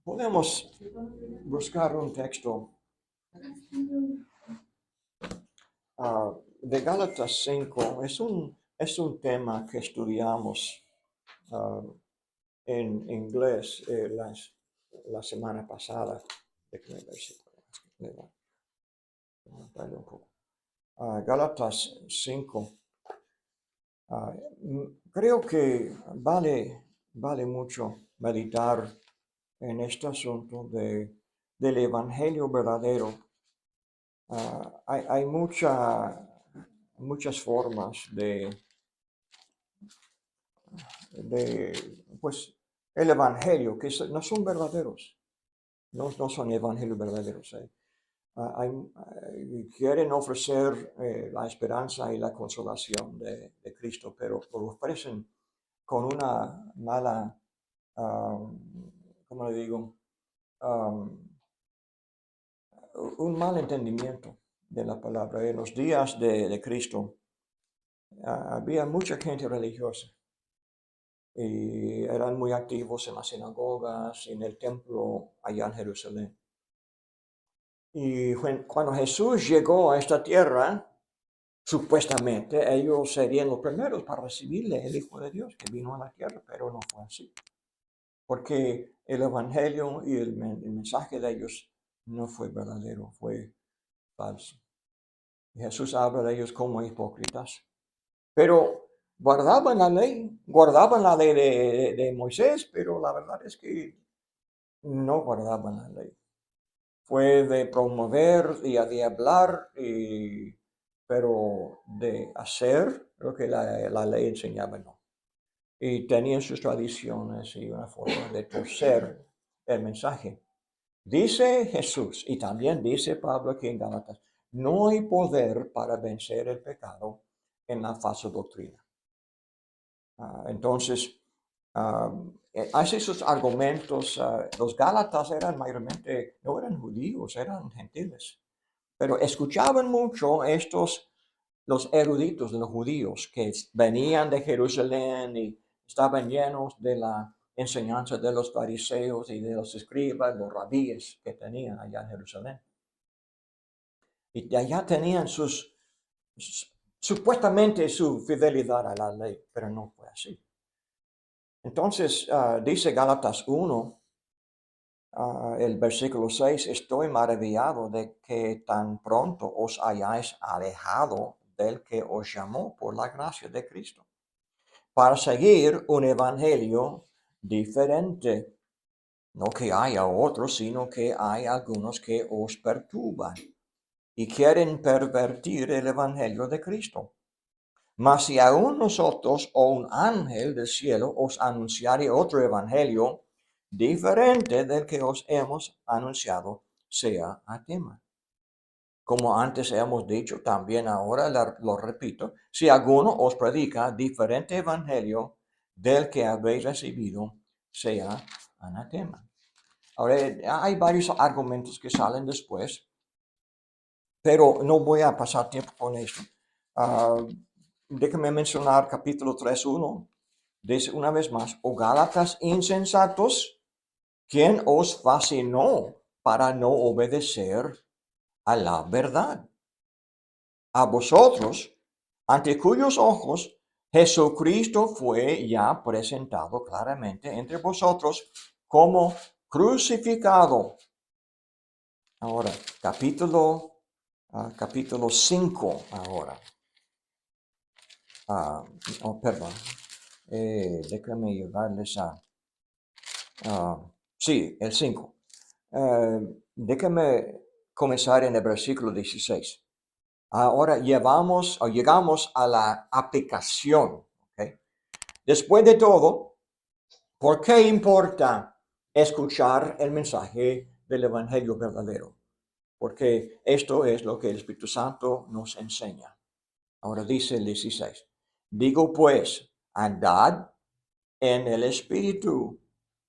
Podemos buscar un texto de Gálatas 5. Es un tema que estudiamos ah, en inglés la semana pasada. Déjame ver si puedo levantarle un poco. Gálatas 5. Creo que vale mucho meditar en este asunto del evangelio verdadero. Hay muchas formas pues, el evangelio no son verdaderos, no son evangelios verdaderos. Quieren ofrecer la esperanza y la consolación de Cristo, pero lo ofrecen con una mala, ¿cómo le digo? Um, un mal entendimiento de la palabra. En los días de Cristo había mucha gente religiosa y eran muy activos en las sinagogas, en el templo allá en Jerusalén. Y cuando Jesús llegó a esta tierra, supuestamente ellos serían los primeros para recibirle, el Hijo de Dios que vino a la tierra, pero no fue así. Porque el Evangelio y el mensaje de ellos no fue verdadero, fue falso. Y Jesús habla de ellos como hipócritas. Pero guardaban la ley de Moisés, pero la verdad es que no guardaban la ley. Fue de promover y de hablar, pero de hacer lo que la ley enseñaba no. Y tenían sus tradiciones y una forma de torcer el mensaje. Dice Jesús, y también dice Pablo aquí en Gálatas, no hay poder para vencer el pecado en la falsa doctrina. Entonces, hace sus argumentos. Los Gálatas eran mayormente, no eran judíos, eran gentiles, pero escuchaban mucho los eruditos de los judíos que venían de Jerusalén y estaban llenos de la enseñanza de los fariseos y de los escribas, los rabíes que tenían allá en Jerusalén. Y de allá tenían supuestamente su fidelidad a la ley, pero no fue así. Entonces, dice Gálatas 1, el versículo 6, estoy maravillado de que tan pronto os hayáis alejado del que os llamó por la gracia de Cristo, para seguir un evangelio diferente. No que haya otros, sino que hay algunos que os perturban y quieren pervertir el evangelio de Cristo. Mas si aún nosotros o un ángel del cielo os anunciare otro evangelio diferente del que os hemos anunciado, sea anatema. Como antes hemos dicho, también ahora lo repito, si alguno os predica diferente evangelio del que habéis recibido, sea anatema. Ahora, hay varios argumentos que salen después, pero no voy a pasar tiempo con esto. Déjame mencionar capítulo 3:1. Dice una vez más, oh Gálatas insensatos, ¿quién os fascinó para no obedecer a la verdad? A vosotros, ante cuyos ojos Jesucristo fue ya presentado claramente entre vosotros como crucificado. Ahora, capítulo 5 ahora. Perdón. Déjame llevarles sí, el 5. Déjame comenzar en el versículo 16. Ahora llegamos a la aplicación. ¿Okay? Después de todo, ¿por qué importa escuchar el mensaje del Evangelio verdadero? Porque esto es lo que el Espíritu Santo nos enseña. Ahora dice el 16. Digo pues, andad en el Espíritu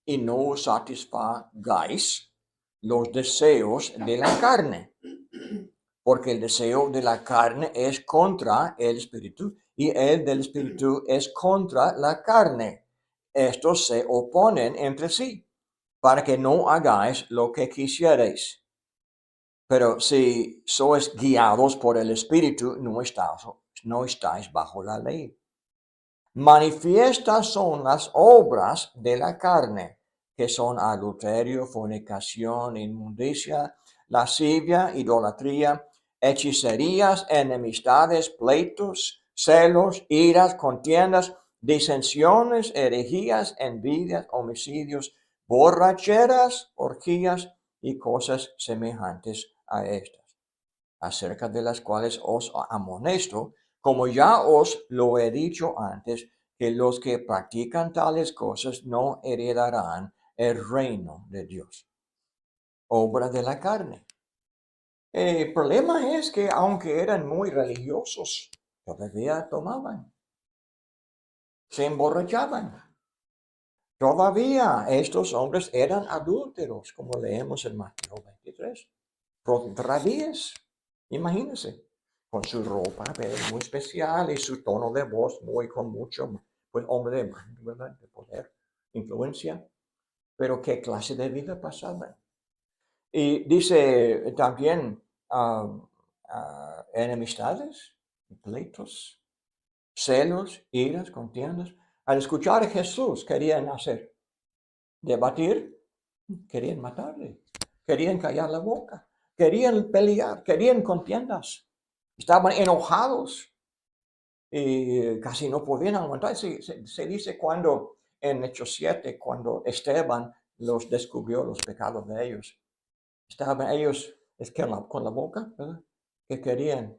y no satisfagáis los deseos de la carne, porque el deseo de la carne es contra el Espíritu y el del Espíritu es contra la carne. Estos se oponen entre sí para que no hagáis lo que quisierais. Pero si sois guiados por el Espíritu, no estáis bajo la ley. Manifiestas son las obras de la carne, que son adulterio, fornicación, inmundicia, lascivia, idolatría, hechicerías, enemistades, pleitos, celos, iras, contiendas, disensiones, herejías, envidias, homicidios, borracheras, orgías y cosas semejantes a estas, acerca de las cuales os amonesto, como ya os lo he dicho antes, que los que practican tales cosas no heredarán el reino de Dios. Obra de la carne. El problema es que aunque eran muy religiosos, todavía tomaban, se emborrachaban. Todavía estos hombres eran adúlteros, como leemos en Mateo 23. Todavía, imagínense, con su ropa muy especial y su tono de voz con mucho, pues hombre de mando, ¿verdad? De poder, influencia. Pero qué clase de vida pasaban. Y dice también enemistades, pleitos, celos, iras, contiendas. Al escuchar a Jesús querían hacer, debatir, querían matarle, querían callar la boca, querían pelear, querían contiendas. Estaban enojados y casi no podían aguantar. Se dice cuando en Hechos 7, cuando Esteban los descubrió los pecados de ellos, estaban ellos con la boca, ¿verdad? Que querían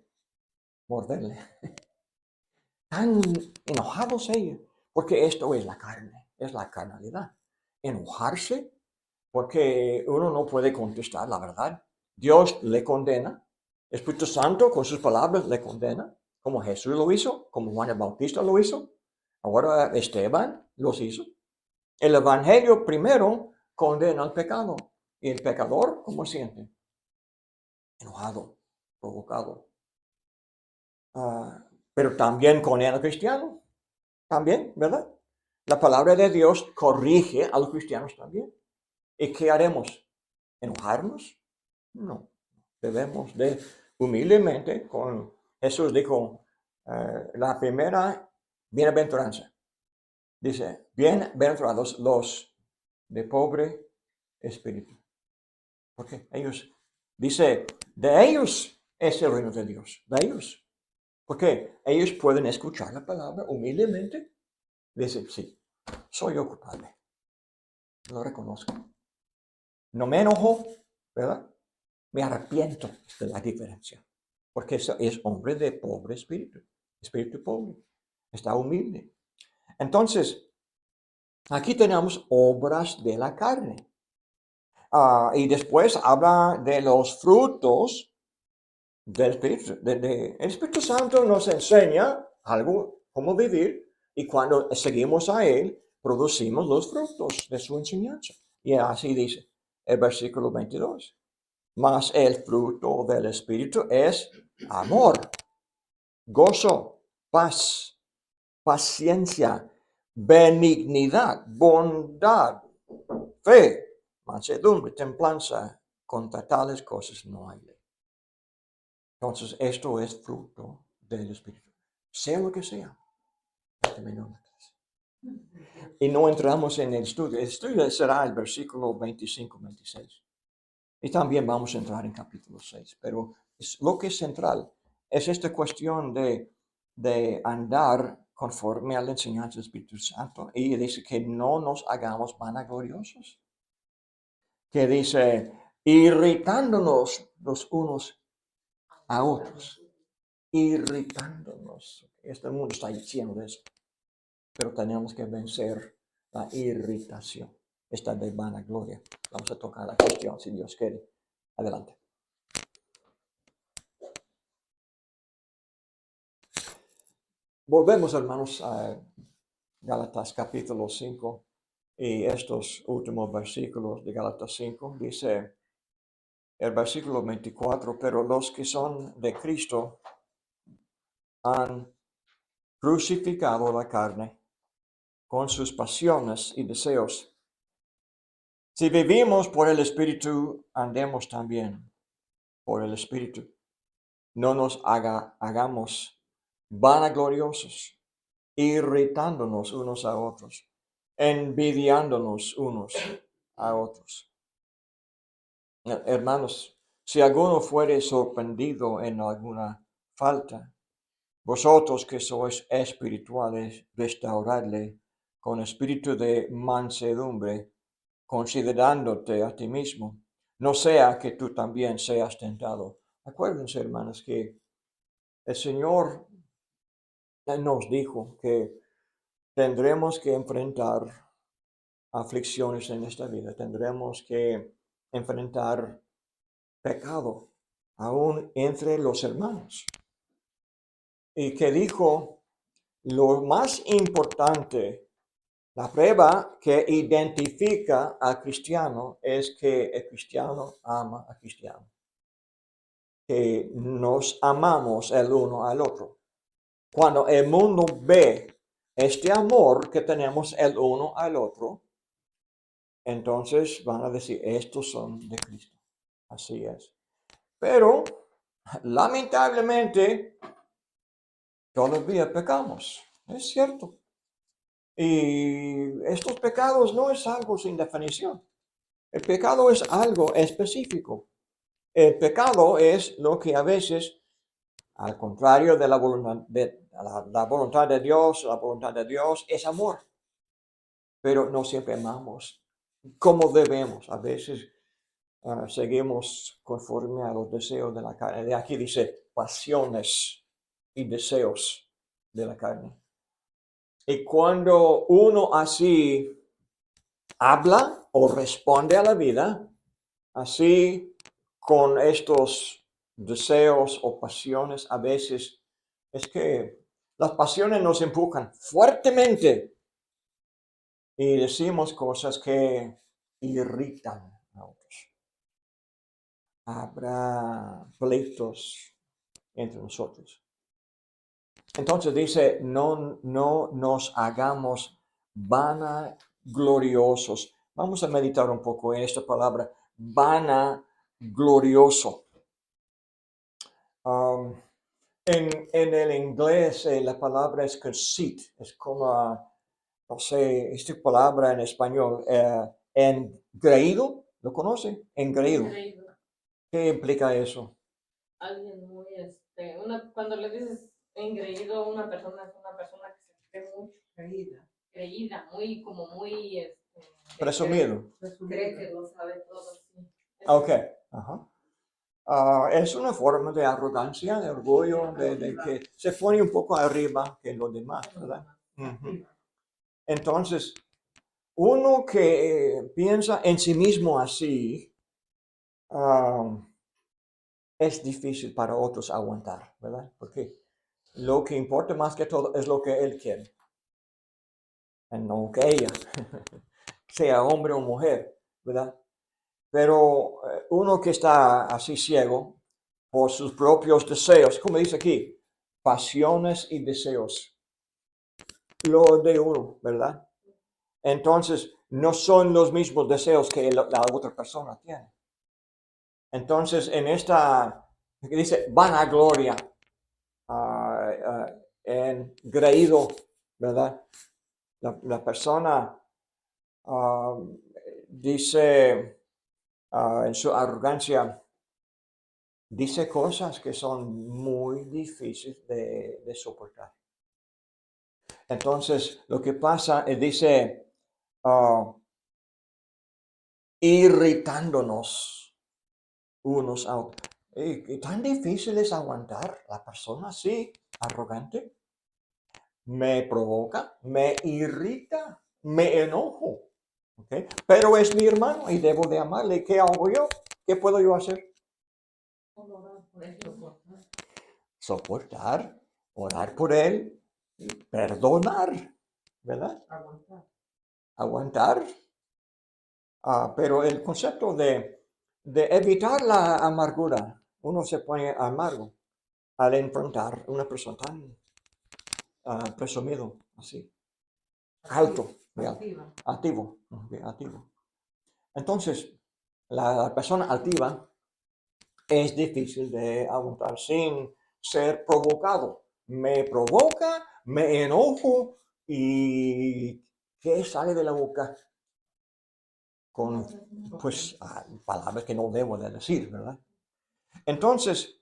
morderle. Tan enojados ellos, porque esto es la carne, es la carnalidad. Enojarse porque uno no puede contestar la verdad. Dios le condena. El Espíritu Santo con sus palabras le condena, como Jesús lo hizo, como Juan el Bautista lo hizo. Ahora Esteban los hizo. El Evangelio primero condena al pecado. Y el pecador, ¿cómo siente? Enojado, provocado. Pero también condena al cristiano. También, ¿verdad? La palabra de Dios corrige a los cristianos también. ¿Y qué haremos? ¿Enojarnos? No. Debemos de humildemente, con Jesús dijo, la primera bienaventuranza. Dice, bienaventurados los de pobre espíritu. Porque ellos, dice, de ellos es el reino de Dios, de ellos. Porque ellos pueden escuchar la palabra humildemente. Dice, sí, soy yo culpable. Lo reconozco. No me enojo, ¿verdad? Me arrepiento de la diferencia. Porque es hombre de pobre espíritu. Espíritu pobre. Está humilde. Entonces, aquí tenemos obras de la carne. Y después habla de los frutos del Espíritu. El Espíritu Santo nos enseña algo, cómo vivir, y cuando seguimos a Él, producimos los frutos de su enseñanza. Y así dice el versículo 22. Mas el fruto del Espíritu es amor, gozo, paz, paciencia, benignidad, bondad, fe, mansedumbre, templanza. Contra tales cosas no hay ley. Entonces, esto es fruto del Espíritu. Sea lo que sea. Y no entramos en el estudio. El estudio será el versículo 25-26. Y también vamos a entrar en capítulo 6. Pero lo que es central es esta cuestión de andar conforme a la enseñanza del Espíritu Santo. Y dice que no nos hagamos vanagloriosos. Que dice, irritándonos los unos a otros. Irritándonos. Este mundo está lleno de eso. Pero tenemos que vencer la irritación. Esta de vanagloria. Vamos a tocar la cuestión si Dios quiere. Adelante. Volvemos, hermanos, a Gálatas capítulo 5 y estos últimos versículos de Gálatas 5. Dice el versículo 24, pero los que son de Cristo han crucificado la carne con sus pasiones y deseos. Si vivimos por el Espíritu, andemos también por el Espíritu. No nos hagamos vanagloriosos, irritándonos unos a otros, envidiándonos unos a otros. Hermanos, si alguno fuere sorprendido en alguna falta, vosotros que sois espirituales, restauradle con espíritu de mansedumbre, considerándote a ti mismo, no sea que tú también seas tentado. Acuérdense, hermanos, que el Señor nos dijo que tendremos que enfrentar aflicciones en esta vida, tendremos que enfrentar pecado, aún entre los hermanos. Y que dijo, lo más importante, la prueba que identifica al cristiano es que el cristiano ama al cristiano, que nos amamos el uno al otro. Cuando el mundo ve este amor que tenemos el uno al otro, entonces van a decir, estos son de Cristo. Así es. Pero, lamentablemente, todavía pecamos. Es cierto. Y estos pecados no es algo sin definición. El pecado es algo específico. El pecado es lo que a veces, al contrario de la voluntad de Dios, la voluntad de Dios es amor. Pero no siempre amamos como debemos. A veces seguimos conforme a los deseos de la carne. De aquí dice pasiones y deseos de la carne. Y cuando uno así habla o responde a la vida, así con estos deseos o pasiones, a veces es que las pasiones nos empujan fuertemente y decimos cosas que irritan a otros. Habrá pleitos entre nosotros. Entonces dice, no nos hagamos vanagloriosos. Vamos a meditar un poco en esta palabra, vanaglorioso. En el inglés la palabra es conceit, es como, no sé, esta palabra en español, engreído, ¿lo conoce? Engreído. ¿Qué implica eso? Alguien muy, cuando le dices engreído a una persona, es una persona que se cree mucho creída, muy, como muy, Presumido. cree que lo sabe todo, sí. Ok, ajá. Es una forma de arrogancia, de orgullo, de que se pone un poco arriba que los demás, ¿verdad? Entonces, uno que piensa en sí mismo así, es difícil para otros aguantar, ¿verdad? Porque lo que importa más que todo es lo que él quiere, y no que ella, sea hombre o mujer, ¿verdad? Pero uno que está así ciego por sus propios deseos, como dice aquí, pasiones y deseos, lo de uno, ¿verdad? Entonces, no son los mismos deseos que la otra persona tiene. Entonces, en esta, que dice vanagloria, engreído, ¿verdad? La persona dice en su arrogancia, dice cosas que son muy difíciles de soportar. Entonces, lo que pasa es, dice, irritándonos unos a otros. ¿Y tan difícil es aguantar la persona así, arrogante? Me provoca, me irrita, me enojo. ¿Okay? Pero es mi hermano y debo de amarle. ¿Qué hago yo? ¿Qué puedo yo hacer? Soportar, orar por él, perdonar, ¿verdad? Aguantar. Pero el concepto de evitar la amargura, uno se pone amargo al enfrentar una persona tan presumido, así, alto, activo. Entonces, la persona altiva es difícil de aguantar sin ser provocado. Me provoca, me enojo y ¿qué sale de la boca? Con, pues, palabras que no debo de decir, ¿verdad? Entonces,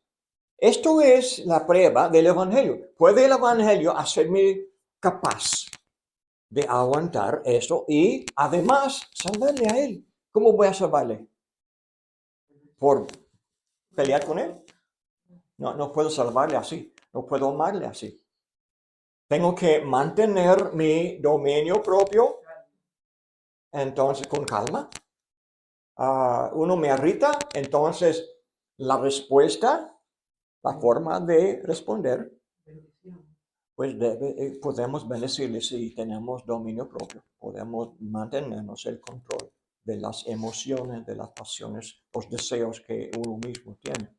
esto es la prueba del Evangelio. ¿Puede el Evangelio hacerme capaz de aguantar eso y además salvarle a él? ¿Cómo voy a salvarle? ¿Por pelear con él? No, no puedo salvarle así, no puedo amarle así. Tengo que mantener mi dominio propio, entonces con calma. Uno me irrita, entonces la respuesta, la forma de responder, pues podemos bendecirle si tenemos dominio propio, podemos mantenernos el control de las emociones, de las pasiones, los deseos que uno mismo tiene.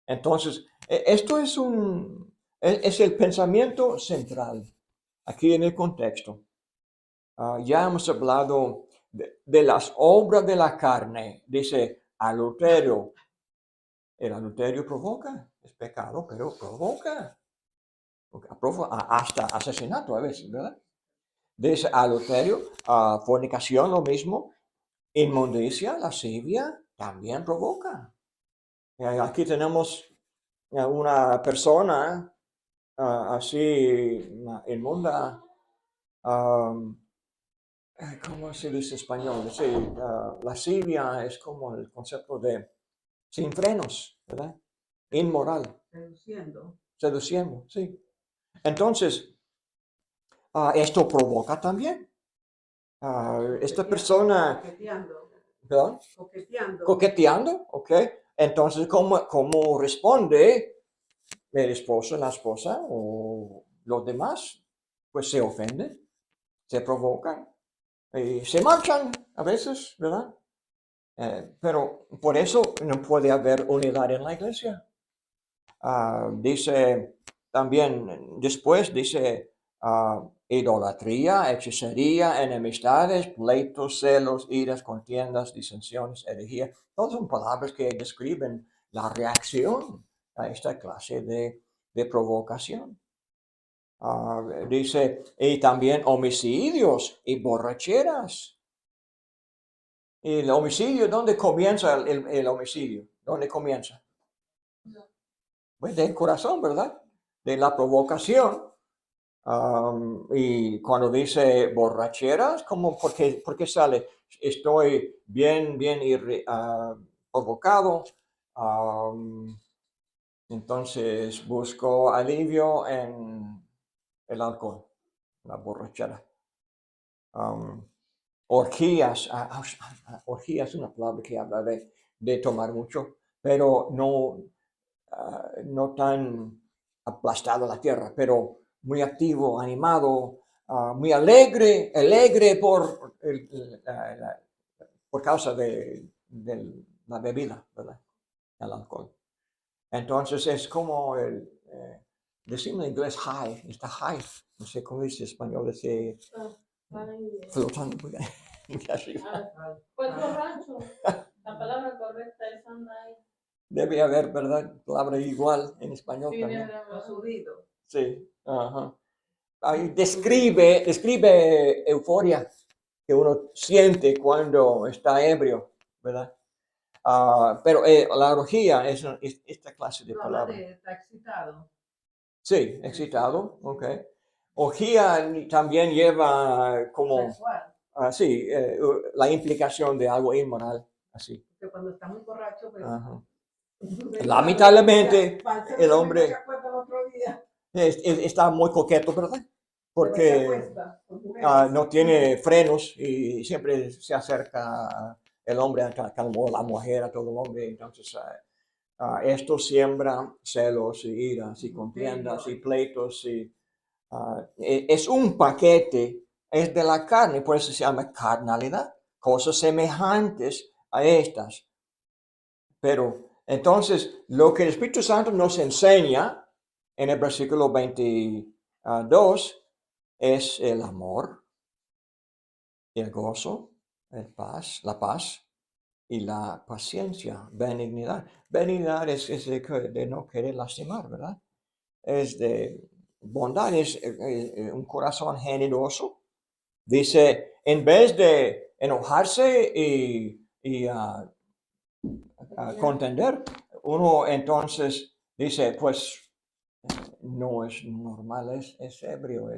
Entonces, esto es el pensamiento central aquí en el contexto. Ya hemos hablado de las obras de la carne. Dice adulterio. El adulterio provoca, es pecado, pero provoca. Hasta asesinato a veces, ¿verdad? Dice adulterio, fornicación, lo mismo. Inmundicia, lascivia, también provoca. Aquí tenemos una persona así inmunda, ¿cómo se dice en español? Sí, lascivia es como el concepto de sin frenos, ¿verdad? Inmoral. Seduciendo, sí. Entonces, esto provoca también. Esta persona, ¿perdón? Coqueteando, ¿ok? Entonces, ¿cómo responde el esposo, la esposa o los demás? Pues se ofenden, se provocan y se marchan a veces, ¿verdad? Pero por eso no puede haber unidad en la iglesia. Dice también, después dice idolatría, hechicería, enemistades, pleitos, celos, iras, contiendas, disensiones, herejía. Todas son palabras que describen la reacción a esta clase de provocación. Dice, y también homicidios y borracheras. ¿Y el homicidio, dónde comienza el homicidio? ¿Dónde comienza? Pues del corazón, ¿verdad? De la provocación. Y cuando dice borracheras, ¿por qué sale? Estoy bien provocado. Entonces busco alivio en el alcohol, la borrachera. Orgías, orgías es una palabra que habla de tomar mucho, pero no tan aplastado a la tierra, pero muy activo, animado, muy alegre por causa de la bebida, ¿verdad? El alcohol. Entonces es como decimos en inglés high, está high, no sé cómo dice en español, ese flotando muy arriba. Pues borracho, la palabra correcta es andar. Debe haber, ¿verdad? Palabra igual en español Sí, también. subido. Sí, ajá. Ahí describe euforia que uno siente cuando está ebrio, ¿verdad? Pero la orgía es esta clase de palabra. Está excitado. Sí, excitado, ok. Orgía también lleva como, sí, la implicación de algo inmoral, así. Que cuando está muy borracho, pues, Ajá. Lamentablemente, el hombre está muy coqueto, ¿verdad? Porque no tiene frenos y siempre se acerca el hombre a la mujer, a todo el hombre. Entonces, esto siembra celos y iras y contiendas y pleitos. Es un paquete, es de la carne, por eso se llama carnalidad, cosas semejantes a estas. Pero entonces, lo que el Espíritu Santo nos enseña en el versículo 22 es el amor, el gozo, la paz y la paciencia, benignidad. Benignidad es de no querer lastimar, ¿verdad? Es de bondad, es un corazón generoso. Dice, en vez de enojarse y contender, uno entonces dice, pues no es normal, es ebrio,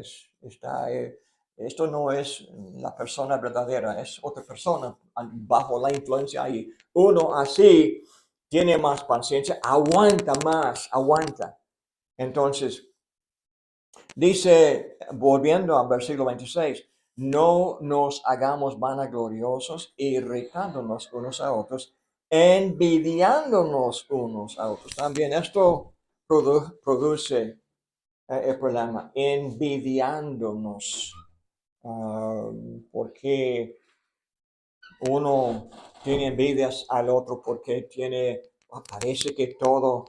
esto no es la persona verdadera, es otra persona bajo la influencia y uno así tiene más paciencia, aguanta más, aguanta. Entonces, dice, volviendo al versículo 26, no nos hagamos vanagloriosos, irritándonos unos a otros, envidiándonos unos a otros. También esto produce el problema, envidiándonos, porque uno tiene envidias al otro porque parece que todo,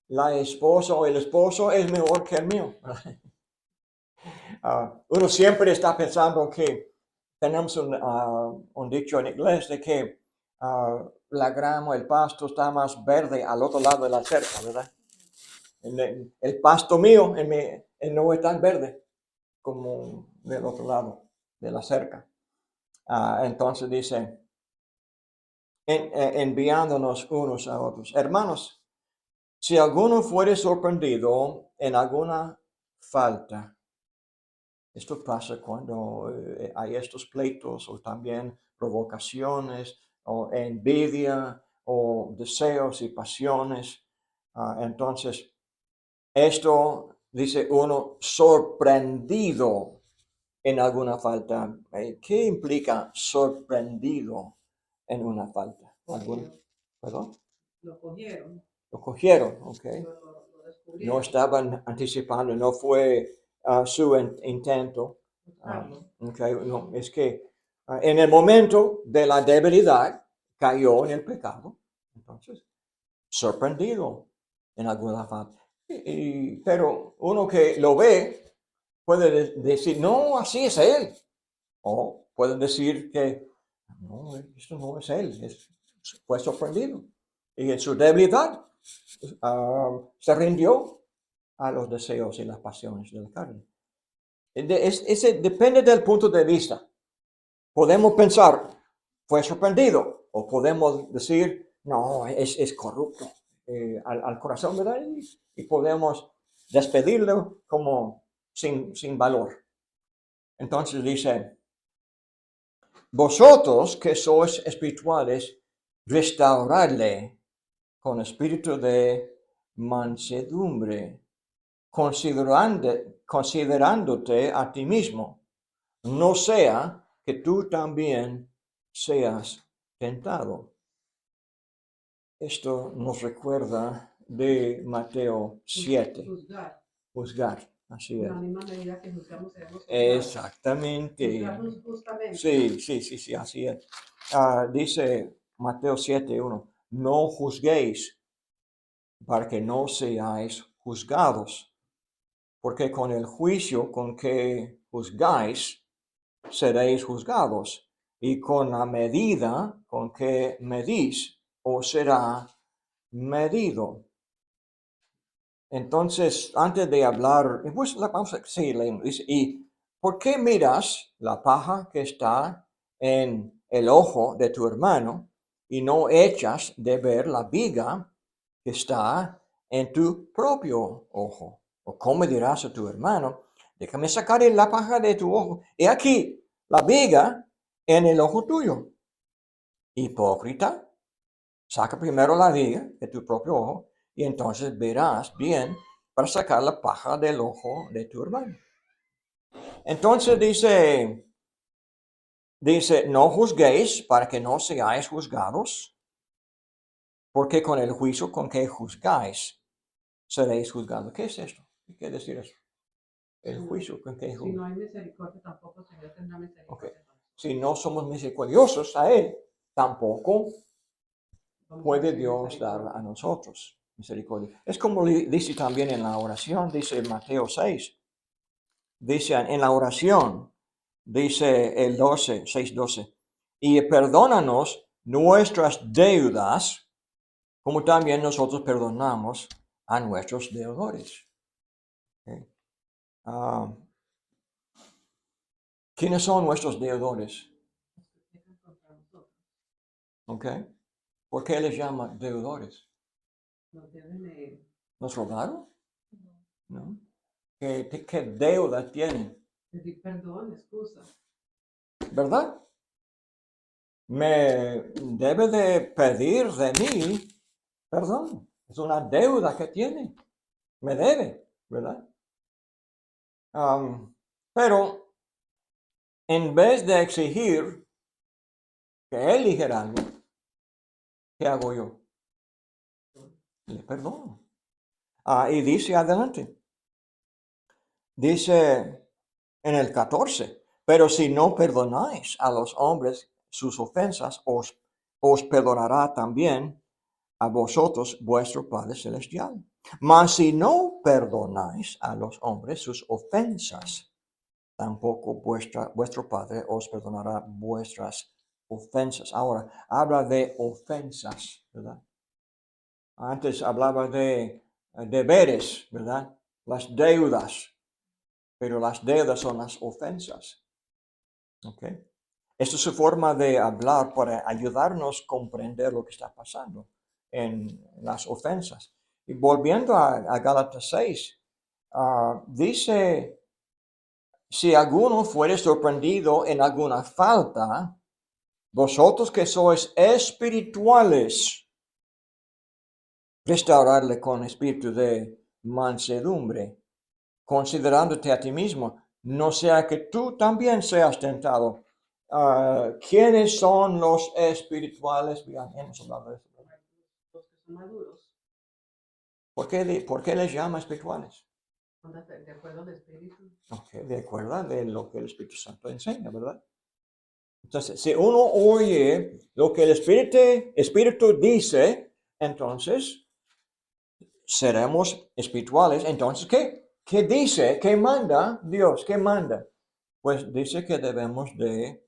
la esposa o el esposo es mejor que el mío. Uno siempre está pensando que tenemos un dicho en inglés de que la grama, el pasto está más verde al otro lado de la cerca, ¿verdad? El pasto mío no es tan verde como del otro lado de la cerca. Entonces dice, enviándonos unos a otros. Hermanos, si alguno fuere sorprendido en alguna falta, esto pasa cuando hay estos pleitos o también provocaciones o envidia o deseos y pasiones. Entonces, esto dice uno sorprendido en alguna falta. ¿Qué implica sorprendido en una falta? ¿Perdón? Lo cogieron. Lo cogieron, ok. Lo descubrieron. No estaban anticipando, no fue su intento. Okay, no, es que en el momento de la debilidad cayó en el pecado. Entonces, sorprendido en alguna falta. Pero uno que lo ve puede decir, no, así es él. O puede decir que, no, esto no es él, fue sorprendido. Y en su debilidad se rindió a los deseos y las pasiones de la carne. Depende del punto de vista. Podemos pensar, fue sorprendido, o podemos decir, no, es corrupto al corazón, ¿verdad? Y podemos despedirlo como sin valor. Entonces dice, vosotros que sois espirituales, restauradle con espíritu de mansedumbre, considerándote a ti mismo, no sea que tú también seas tentado. Esto nos recuerda de Mateo 7. Juzgar, así es. En la misma medida que juzgamos seremos juzgados. Exactamente. Juzgarnos justamente. Sí, así es. Dice Mateo 7:1, no juzguéis para que no seáis juzgados, porque con el juicio con que juzgáis, seréis juzgados, y con la medida con que medís, os será medido. Entonces, antes de hablar, pues vamos a seguir leyendo. Dice, ¿y por qué miras la paja que está en el ojo de tu hermano y no echas de ver la viga que está en tu propio ojo? ¿O cómo dirás a tu hermano, déjame sacar la paja de tu ojo? He aquí la viga en el ojo tuyo. Hipócrita, saca primero la viga de tu propio ojo y entonces verás bien para sacar la paja del ojo de tu hermano. Entonces dice, no juzguéis para que no seáis juzgados, porque con el juicio con que juzgáis, seréis juzgados. ¿Qué es esto? ¿Qué quiere decir eso? El juicio con que juzgáis. Si no hay misericordia, tampoco el Señor tendrá misericordia. Okay. Si no somos misericordiosos a Él, tampoco puede Dios dar a nosotros misericordia. Es como dice también en la oración, dice Mateo 6. Dice en la oración, dice el 12, 6:12, y perdónanos nuestras deudas, como también nosotros perdonamos a nuestros deudores. Okay. ¿Quiénes son nuestros deudores? Los que pecan contra nosotros. Okay. ¿Por qué les llama deudores? Nos deben ¿Nos robaron? ¿No? ¿Qué deuda tienen? pedir perdón, excusa. ¿Verdad? Me debe de pedir de mí perdón. Es una deuda que tiene. Me debe, ¿verdad? Pero en vez de exigir que él dijera algo, ¿qué hago yo? Le perdono. Y dice adelante. Dice en el 14, pero si no perdonáis a los hombres sus ofensas, os perdonará también a vosotros vuestro Padre Celestial. Mas si no perdonáis a los hombres sus ofensas, tampoco vuestro Padre os perdonará vuestras ofensas. Ahora, habla de ofensas, ¿verdad? Antes hablaba de deberes, ¿verdad? Las deudas, pero las deudas son las ofensas. ¿Ok? Esta es su forma de hablar para ayudarnos a comprender lo que está pasando en las ofensas. Y volviendo a Gálatas 6, dice, si alguno fuere sorprendido en alguna falta, vosotros que sois espirituales, restaurarle con espíritu de mansedumbre, considerándote a ti mismo, no sea que tú también seas tentado. ¿Quiénes son los espirituales? Bien, hemos hablado de eso. Los que son maduros, ¿Por qué les llama espirituales? andan de acuerdo al Espíritu. Okay, de acuerdo de lo que el Espíritu Santo enseña, ¿verdad? Entonces, si uno oye lo que el Espíritu dice, entonces seremos espirituales. Entonces, ¿qué? ¿Qué dice? ¿Qué manda Dios? ¿Qué manda? Pues dice que debemos de,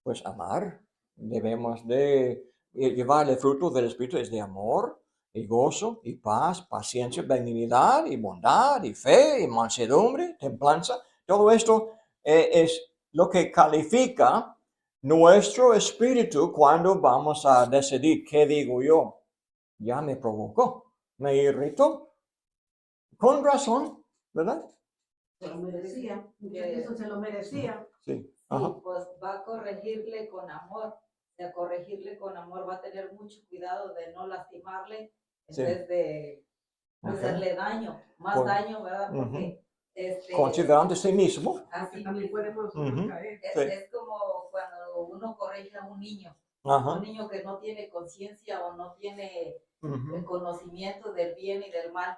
pues, amar. Debemos de llevar el fruto del Espíritu es de amor, y gozo, y paz, paciencia, benignidad, y bondad, y fe, y mansedumbre, templanza. Todo esto es lo que califica nuestro espíritu cuando vamos a decidir qué digo yo. Ya me provocó, me irritó. Con razón, ¿verdad? Se lo merecía. Eso se lo merecía. Sí. Sí, Ajá. pues va a corregirle con amor. De corregirle con amor va a tener mucho cuidado de no lastimarle en Sí. vez de Ok. hacerle daño, más Con- daño, ¿verdad? Porque Considerando a sí mismo. así También podemos Ujú. caer. es, Sí. es como cuando uno corrige a un niño Ajá. que no tiene conciencia o no tiene Ujú. el conocimiento del bien y del mal.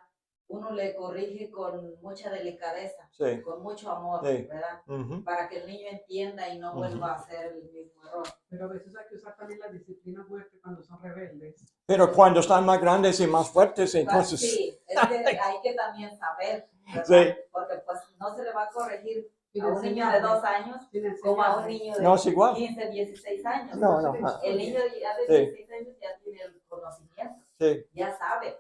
Uno le corrige con mucha delicadeza, Sí. con mucho amor, Sí. ¿verdad? Ujú. Para que el niño entienda y no Ujú. vuelva a hacer el mismo error. Pero a veces hay que usar también la disciplina fuerte cuando son rebeldes. Pero cuando están más grandes y más fuertes, entonces. Sí, es que hay que también saber, ¿verdad? Sí. Porque pues no se le va a corregir Sin a un niño de 2 años sin como a un enseñarle. niño de No es igual. 15, 16 años. No, no. El niño ya de Sí. 16 años ya tiene el conocimiento, Sí. ya sabe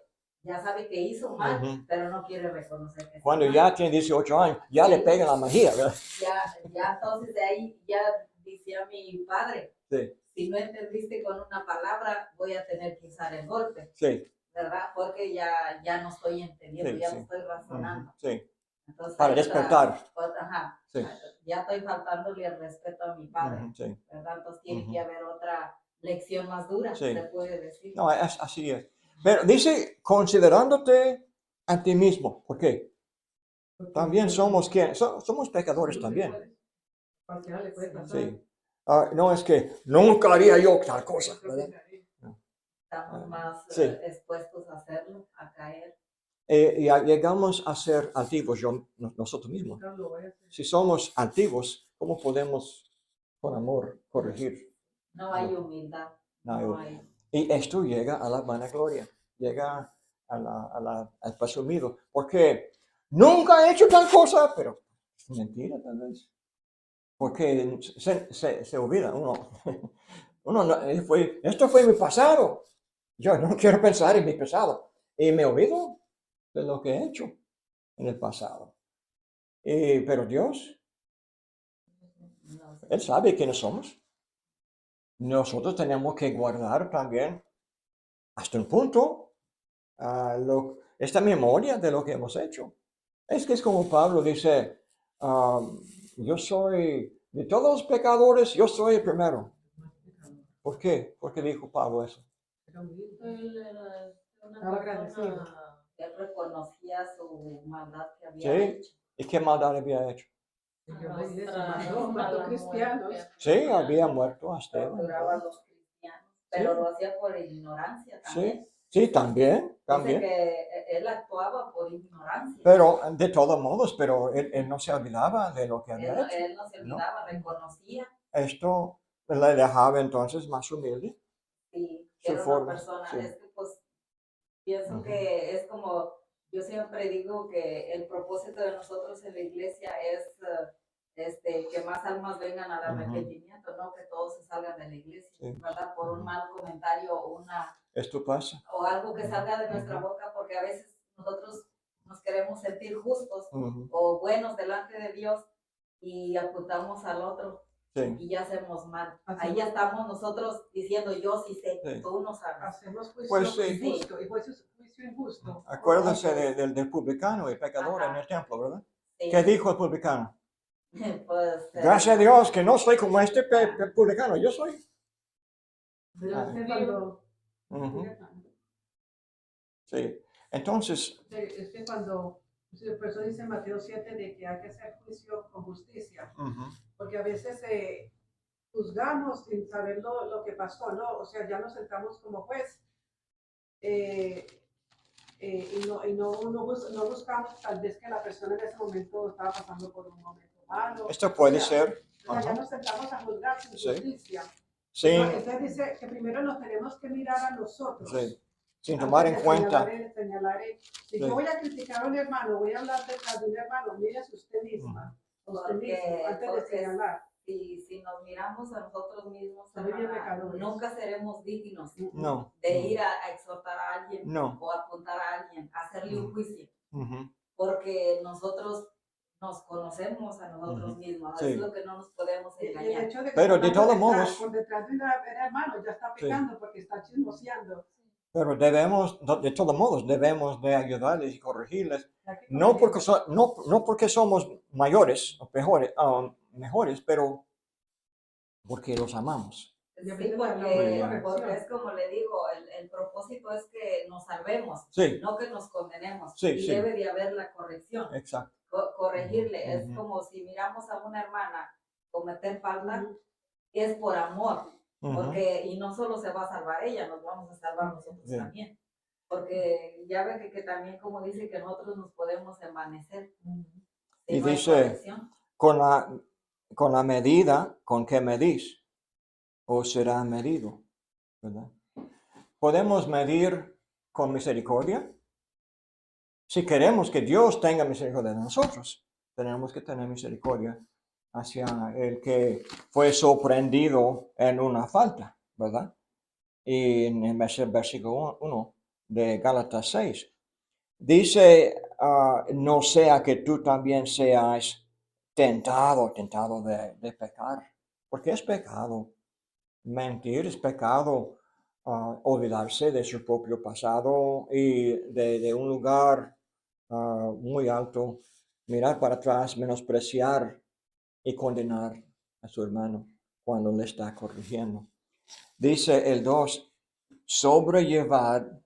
que hizo mal, Ujú. pero no quiere reconocer que Cuando hizo ya mal. tiene 18 años, ya Sí. le pegan la magia, ¿verdad? Ya entonces de ahí ya decía mi padre, Sí. si no entendiste con una palabra, voy a tener que usar el golpe, Sí. ¿verdad? Porque ya no estoy entendiendo, Sí, ya sí. no estoy razonando. Ujú. Sí. Entonces, Para ahí despertar. ajá, Sí. ya estoy faltándole el respeto a mi padre, Ujú. Sí. ¿verdad? Entonces tiene Ujú. que haber otra lección más dura, Sí. se puede decir. No, así es. Pero dice, considerándote a ti mismo. ¿Por qué? También somos somos pecadores también. Cualquiera le puede pasar. Sí. No es que nunca haría yo tal cosa, ¿verdad? Estamos más Sí. expuestos a hacerlo, a caer. Y llegamos a ser altivos nosotros mismos. Si somos altivos, ¿cómo podemos con amor corregir? No hay humildad. No hay. Y esto llega a la vanagloria, llega al presumido, porque nunca he hecho tal cosa, pero es mentira tal vez. porque se olvida uno. Uno esto fue mi pasado. Yo no quiero pensar en mi pasado. Y me olvido de lo que he hecho en el pasado. Pero Dios, No sé. Él sabe quiénes somos. Nosotros tenemos que guardar también, hasta un punto, esta memoria de lo que hemos hecho. Es que es como Pablo dice, yo soy, de todos los pecadores, yo soy el primero. Más pecador. ¿Por qué? ¿Por qué dijo Pablo eso? Era humilde. Él era una Estaba agradecido. persona. Él reconocía su maldad que había Sí. hecho. ¿Y qué maldad había hecho? Sirvió a la iglesia, Hasta mató la cristianos. muerte. Sí, había muerto a Esteban. Torturaba a los cristianos, pero lo hacía por ignorancia también. Sí, también, Dice también. que él actuaba por ignorancia. Pero de todos modos, pero él no se olvidaba de lo que había hecho. Él no se olvidaba, reconocía Esto le dejaba entonces más humilde. y Su era forma, una persona. sí. Es que pues pienso Ujú. que es como, yo siempre digo que el propósito de nosotros en la iglesia es que más almas vengan al Ujú. arrepentimiento, no que todos se salgan de la iglesia, Sí. ¿verdad? Por un Ujú. mal comentario Esto pasa. o algo que salga de nuestra Ujú. boca, porque a veces nosotros nos queremos sentir justos Ujú. o buenos delante de Dios y apuntamos al otro Sí, y ya hacemos mal. Ahí Hacemos- ya estamos nosotros diciendo yo sí sé, Sí. tú no sabes. Hacemos juicio Pues sí. injusto. Y juicio injusto. Acuérdese del publicano y pecador en Ajá. el templo, ¿verdad? Sí. ¿Qué dijo el publicano? Pues, Gracias a Dios que no soy como este publicano, yo soy. Pero Ah. es que cuando... Ujú. Sí. Entonces, Es que cuando... Por eso dice Mateo 7 de que hay que hacer juicio con justicia. ujú, Porque a veces juzgamos sin saber lo que pasó, ¿no? O sea, ya nos sentamos como juez no buscamos tal vez que la persona en ese momento estaba pasando por un momento malo. esto puede O sea, ser. O sea, ya Ajá. nos sentamos a juzgar sin Sí. justicia. Sin, No, entonces dice que primero nos tenemos que mirar a nosotros. sí, sin Antes tomar en de cuenta. señalar, si Sí. yo voy a criticar a un hermano, voy a hablar detrás de un hermano, mírese usted misma, usted mismo, antes de señalar. Si nos miramos a nosotros mismos, Somos bien hermana, pecadores. nunca seremos dignos No. de ir a exhortar a alguien No. o apuntar a alguien, a hacerle un juicio, Ujú. porque nosotros nos conocemos a nosotros Ujú. mismos, Sí. es lo que no nos podemos Y el engañar. hecho de que Pero de está todos modos, por detrás de un hermano ya está pecando porque está chismoseando. pero de todos modos, debemos de ayudarles y corregirles. Hay que No porque, corregirlo. no porque somos mayores o mejores, pero porque los amamos. Y a Sí, veces le hablamos de Sí. porque es corrección. como le digo, el propósito es que nos salvemos, Sí, no que nos condenemos. Sí, y sí. debe de haber la corrección, exacto. corregirle. Ujú, Es ujú. como si miramos a una hermana cometer falta, Ujú. es por amor, Ujú. porque y no solo se va a salvar ella, nos vamos a salvar nosotros Sí. también. Porque ya ve que también como dice que nosotros nos podemos envanecer. Y no hay dice, corrección. con la medida con que medís, os será medido, ¿verdad? Podemos medir con misericordia. Si queremos que Dios tenga misericordia de nosotros, tenemos que tener misericordia hacia el que fue sorprendido en una falta, ¿verdad? Y en el versículo 1 de Gálatas 6, dice, no sea que tú también seas tentado de pecar, porque es pecado. Mentir es pecado, olvidarse de su propio pasado y de un lugar muy alto, mirar para atrás, menospreciar y condenar a su hermano cuando le está corrigiendo. Dice el 2, sobrellevar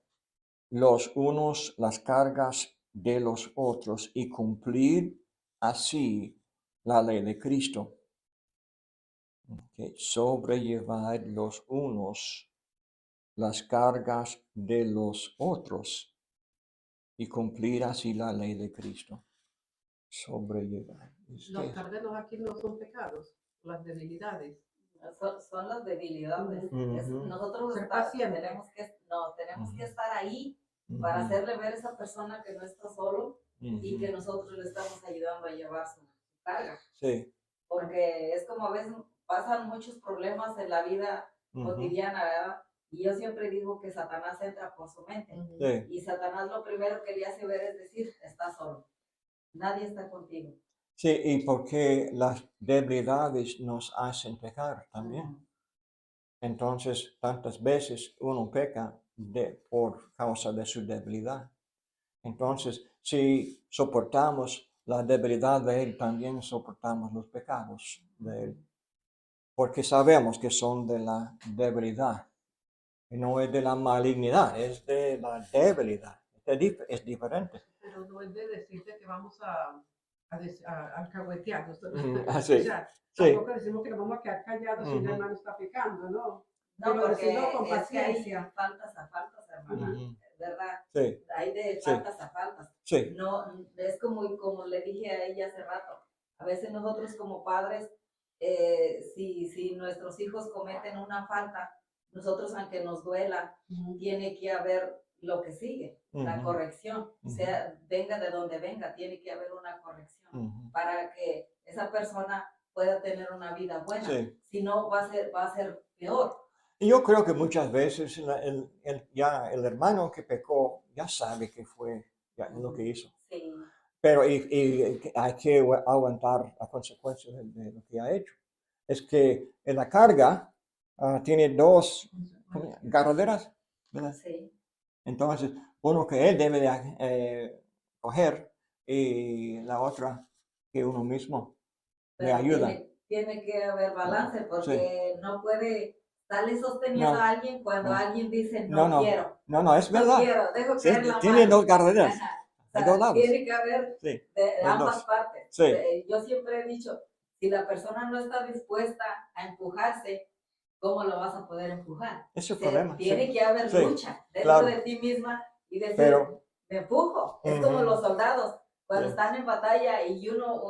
los unos las cargas de los otros y cumplir así la ley de Cristo. Okay. Sobrellevar los unos las cargas de los otros y cumplir así la ley de Cristo. Sobrellevar. Los cárdenos aquí no son pecados, las debilidades. Son las debilidades. Ujú. Nosotros Ser paciente. tenemos que estar ahí para hacerle ver a esa persona que no está solo y que nosotros le estamos ayudando a llevar su carga. Sí. porque es como a veces pasan muchos problemas en la vida Ujú. cotidiana, ¿verdad? Y yo siempre digo que Satanás entra por su mente. Sí, Y Satanás lo primero que le hace ver es decir, estás solo. Nadie está contigo. sí, y porque las debilidades nos hacen pecar también. Ujú. Entonces, tantas veces uno peca por causa de su debilidad. Entonces, si soportamos la debilidad de Él, también soportamos los pecados de Él, porque sabemos que son de la debilidad. Y no es de la malignidad, es de la debilidad. Es diferente. Pero no es de decirte que vamos a alcahuetear. Sí, O sea, sí. tampoco decimos que nos vamos a quedar callados si un Ujú. hermano está pecando, ¿no? No, Pero decirlo porque con es que hay paciencia. faltas a faltas, hermana, Ujú. ¿verdad? Sí, Hay de Sí. faltas a faltas. sí. No, es como le dije a ella hace rato. A veces nosotros como padres, si nuestros hijos cometen una falta, nosotros aunque nos duela, tiene que haber lo que sigue, la Ujú. corrección, Ujú. sea venga de donde venga, tiene que haber una corrección Ujú. para que esa persona pueda tener una vida buena. Sí. Si no, va a ser peor. Y yo creo que muchas veces ya el hermano que pecó ya sabe que fue ya lo que hizo. Sí. Pero hay que aguantar la consecuencia de lo que ha hecho. Es que en la carga tiene dos garroderas, ¿verdad? Sí. Entonces, uno que él debe de, coger y la otra que uno mismo le Pero ayuda. tiene que haber balance Sí. porque no puede estarle sosteniendo No, a alguien cuando no. alguien dice No, no quiero. no, es No verdad. quiero, dejo Sí, caer la tiene mano. dos garroderas, Ajá. O de sea, dos lados. tiene que haber Sí, de los ambas dos. partes. Sí. Yo siempre he dicho, si la persona no está dispuesta a empujarse, ¿cómo lo vas a poder empujar? Es el O sea, problema. tiene Sí, que haber sí, lucha dentro claro. de ti misma y decir, Pero, me empujo. Es como ujú, los soldados, cuando sí. están en batalla y uno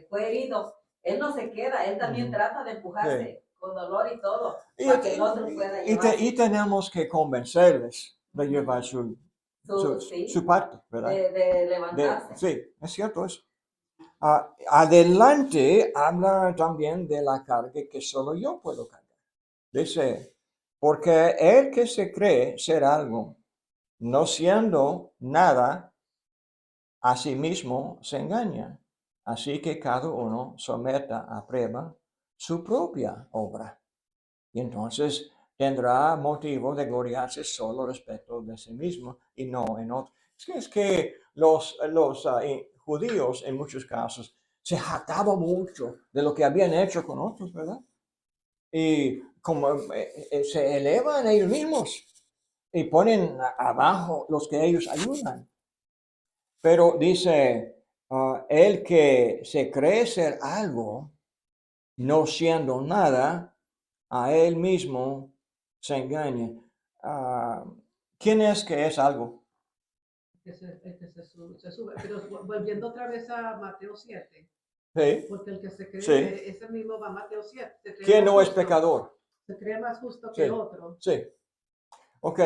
fue herido, él no se queda, él también Ujú. trata de empujarse con dolor y todo, Y, para que el otro pueda llevar y tenemos que convencerles de llevar su, sí, su parte, ¿verdad? de levantarse. Sí, es cierto eso. Adelante habla también de la carga que solo yo puedo cargar. Dice, porque el que se cree ser algo, no siendo nada, a sí mismo se engaña. Así que cada uno someta a prueba su propia obra. Y entonces tendrá motivo de gloriarse solo respecto de sí mismo y no en otro. Es que los judíos en muchos casos se jactaban mucho de lo que habían hecho con otros, ¿verdad? Y como se elevan ellos mismos y ponen abajo los que ellos ayudan. Pero dice, el que se cree ser algo, no siendo nada, a él mismo se engaña. Ah, ¿Quién es que es algo? Se sube. Pero volviendo otra vez a Mateo 7, Sí, porque el que se cree, sí. ese mismo va a Mateo 7, se cree ¿Quién más no es justo, pecador? se cree más justo Sí, que otro. sí. Ok,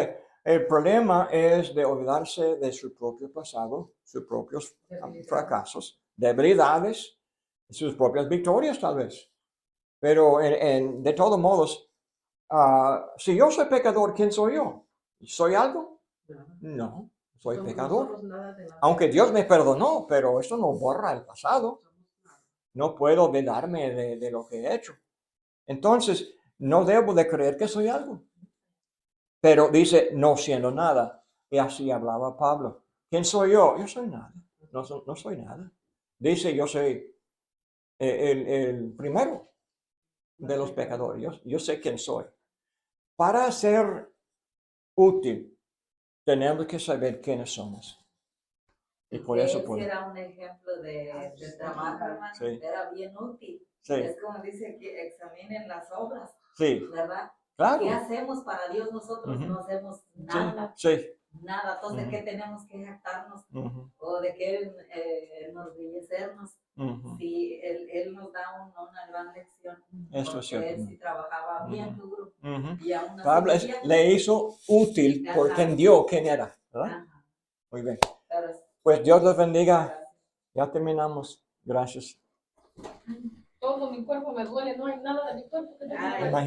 el problema es de olvidarse de su propio pasado, sus propios Debilidades. fracasos, debilidades, sus propias victorias tal vez. Pero de todos modos, si yo soy pecador, ¿quién soy yo? ¿Soy algo? No, soy No pecador. somos nada de nada. Aunque Dios me perdonó, pero eso no borra el pasado. Somos nada. No puedo olvidarme de lo que he hecho. Entonces, no debo de creer que soy algo. Pero dice, no siendo nada. Y así hablaba Pablo. ¿Quién soy yo? Yo soy nada. No soy nada. Dice, yo soy el primero de los pecadores. Yo sé quién soy. Para ser útil, tenemos que saber quiénes somos. Y por eso Él sí puedo. era un ejemplo de trabajo, hermano. Sí. Era bien útil. Sí, Es como dice que examinen las obras, sí, ¿verdad? ¿Qué claro. hacemos para Dios nosotros? Ujú. No hacemos Sí, nada, sí. nada. Entonces, ¿de Ujú. qué tenemos que jactarnos? Ujú, ¿O de qué enorgullecernos? ujú. Si él nos da una gran lección, Eso es porque cierto. él sí trabajaba bien Ujú. duro. Ujú. Y aún así Pablo decía, le hizo útil porque Ajá. entendió quién era, ¿verdad? ajá, Muy bien. pero Pues Dios los bendiga. gracias. Ya terminamos. Gracias. todo mi cuerpo me duele, no hay nada de mi cuerpo que tenga Ay. que Imagínate.